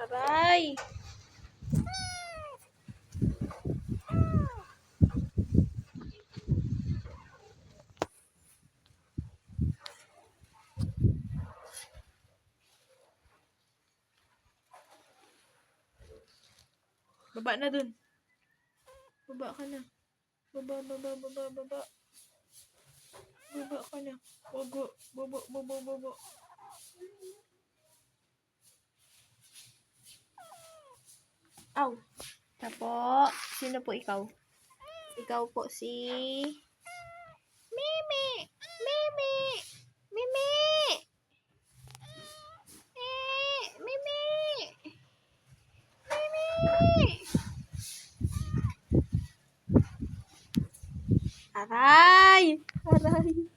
Aray! Baba na dun. Baba ka na. Baba. Baba ka na. Baba. Aw. Tapo. Sino po ikaw? Ikaw po si... Mimi! Mimi! Mimi! Mimi! Mimi! Aray! Aray!